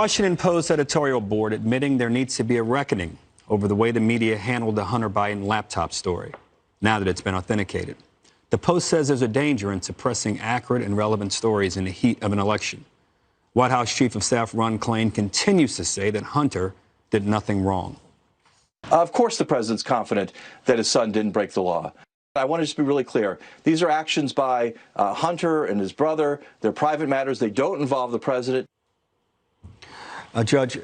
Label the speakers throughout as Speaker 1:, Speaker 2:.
Speaker 1: Washington Post editorial board admitting there needs to be a reckoning over the way the media handled the Hunter Biden laptop story, now that it's been authenticated. The Post says there's a danger in suppressing accurate and relevant stories in the heat of an election. White House Chief of Staff Ron Klain continues to say that Hunter did nothing wrong.
Speaker 2: Of course the president's confident that his son didn't break the law. I want to just be really clear. These are actions by Hunter and his brother. They're private matters. They don't involve the president.
Speaker 1: Judge,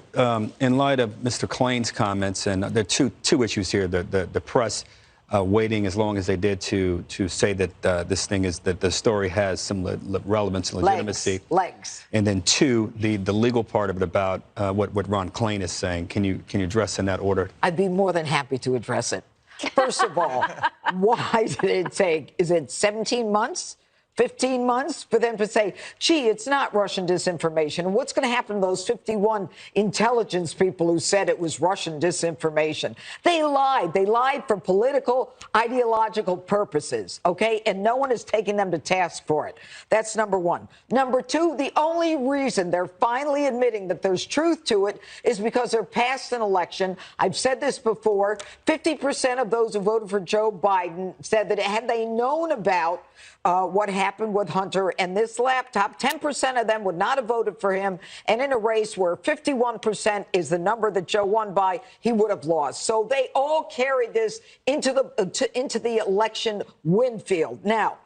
Speaker 1: in light of Mr. Klain's comments, and there are two issues here, the press waiting as long as they did to say that this thing is, that the story has some relevance and legitimacy.
Speaker 3: Legs.
Speaker 1: And then two, the legal part of it about what Ron Klain is saying. Can you address in that order?
Speaker 3: I'd be more than happy to address it. First of all, why did it take, is it 17 months? 15 months for them to say, gee, it's not Russian disinformation. And what's going to happen to those 51 intelligence people who said it was Russian disinformation? They lied. They lied for political, ideological purposes, okay? And no one is taking them to task for it. That's number one. Number two, the only reason they're finally admitting that there's truth to it is because they're past an election. I've said this before. 50% of those who voted for Joe Biden said that had they known about what happened with Hunter and this laptop, 10% of them would not have voted for him. And in a race where 51% is the number that Joe won by, he would have lost. So they all carried this into the election win field. Now,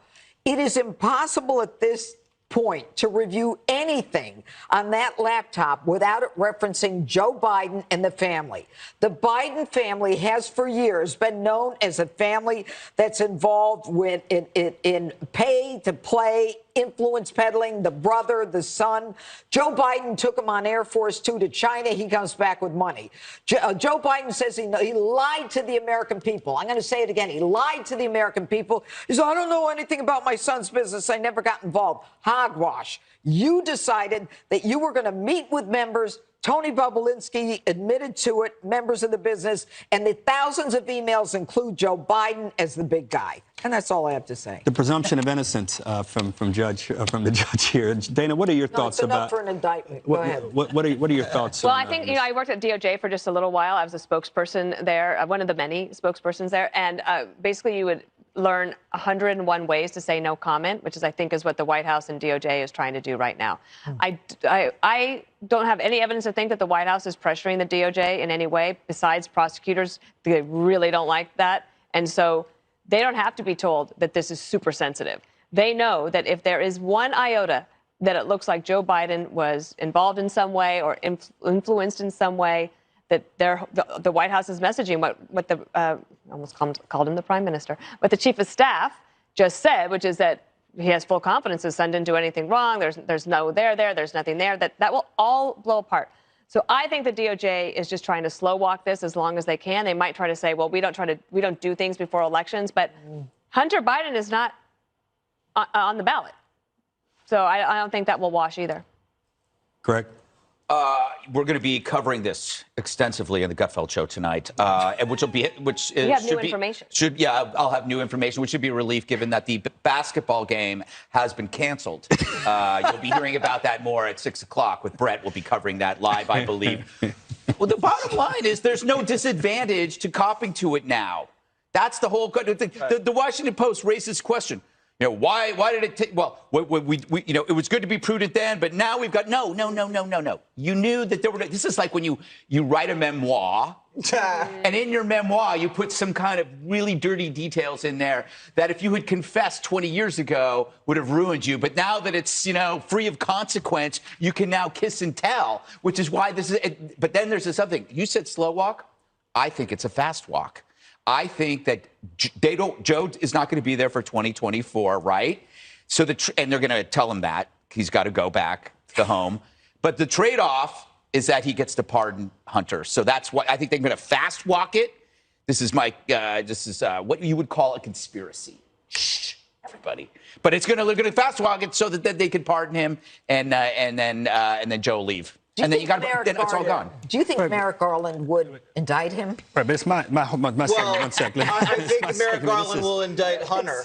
Speaker 3: it is impossible at this point to review anything on that laptop without it referencing Joe Biden and the family. The Biden family has for years been known as a family that's involved with in pay to play, influence peddling, the brother, the son. Joe Biden took him on Air Force Two to China. He comes back with money. Joe Biden says he lied to the American people. I'm going to say it again. He lied to the American people. He said, I don't know anything about my son's business. I never got involved. Hogwash. You decided that you were going to meet with members. Tony Bobulinski admitted to it, members of the business, and the thousands of emails include Joe Biden as the big guy. And that's all I have to say.
Speaker 1: The presumption of innocence from the judge here. Dana, what are your thoughts about?
Speaker 3: Enough for an indictment. Go ahead.
Speaker 1: What are your thoughts?
Speaker 4: Well, I think I worked at DOJ for just a little while. I was a spokesperson there, one of the many spokespersons there, and basically you would learn 101 ways to say no comment, which I think is what the White House and DOJ is trying to do right now. I don't have any evidence to think that the White House is pressuring the DOJ in any way. Besides prosecutors, they really don't like that. And so they don't have to be told that this is super sensitive. They know that if there is one iota that it looks like Joe Biden was involved in some way or influenced in some way, that the White House is messaging what the almost called him the prime minister, what the chief of staff just said, which is that he has full confidence his son didn't do anything wrong. There's no there's nothing there. That will all blow apart. So I think the DOJ is just trying to slow walk this as long as they can. They might try to say, well, we don't do things before elections, but Hunter Biden is not on the ballot. So I don't think that will wash either.
Speaker 1: Correct.
Speaker 5: We're going to be covering this extensively in the Gutfeld show tonight, which
Speaker 4: you have new information.
Speaker 5: I'll have new information, which should be a relief given that the basketball game has been canceled. You'll be hearing about that more at 6 o'clock with Brett. We'll be covering that live, I believe. Well, the bottom line is there's no disadvantage to copping to it now. That's the whole thing. The Washington Post raised this question. You know, why did it take? Well, it was good to be prudent then, but now we've got no. You knew that there were. This is like when you write a memoir, and in your memoir you put some kind of really dirty details in there that if you had confessed 20 years ago would have ruined you. But now that it's free of consequence, you can now kiss and tell, which is why this is. But then there's this other thing. You said slow walk. I think it's a fast walk. I think that Joe is not going to be there for 2024, right? So and they're going to tell him that he's got to go back to home. But the trade-off is that he gets to pardon Hunter. So that's what I think they're going to fast walk it. This is what you would call a conspiracy. Shh, everybody. But they're going to fast walk it so that they can pardon him and then Joe leave. And then it's all gone.
Speaker 3: Do you think Merrick Garland would indict him?
Speaker 1: Right, but it's my second. One second.
Speaker 6: I think Merrick Garland will indict Hunter,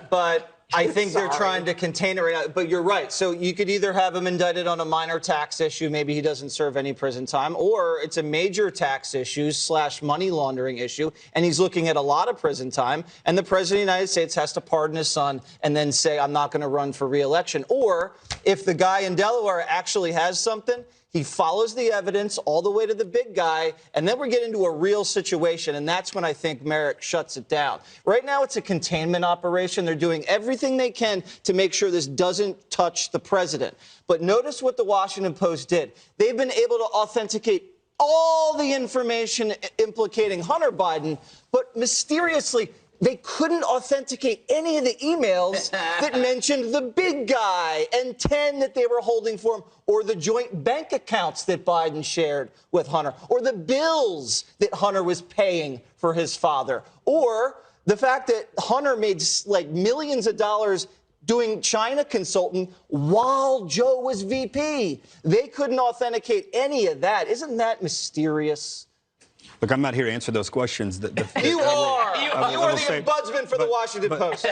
Speaker 6: but I think they're trying to contain it right now. But you're right. So you could either have him indicted on a minor tax issue, maybe he doesn't serve any prison time, or it's a major tax issue / money laundering issue, and he's looking at a lot of prison time, and the president of the United States has to pardon his son and then say, I'm not going to run for re-election. Or if the guy in Delaware actually has something, he follows the evidence all the way to the big guy, and then we get into a real situation, and that's when I think Merrick shuts it down. Right now, it's a containment operation. They're doing everything they can to make sure this doesn't touch the president. But notice what the Washington Post did. They've been able to authenticate all the information implicating Hunter Biden, but mysteriously, they couldn't authenticate any of the emails that mentioned the big guy and 10 that they were holding for him, or the joint bank accounts that Biden shared with Hunter, or the bills that Hunter was paying for his father, or the fact that Hunter made like millions of dollars doing China consultant while Joe was VP. They couldn't authenticate any of that. Isn't that mysterious?
Speaker 1: Look, I'm not here to answer those questions.
Speaker 6: You are. You are the ombudsman for the Washington Post.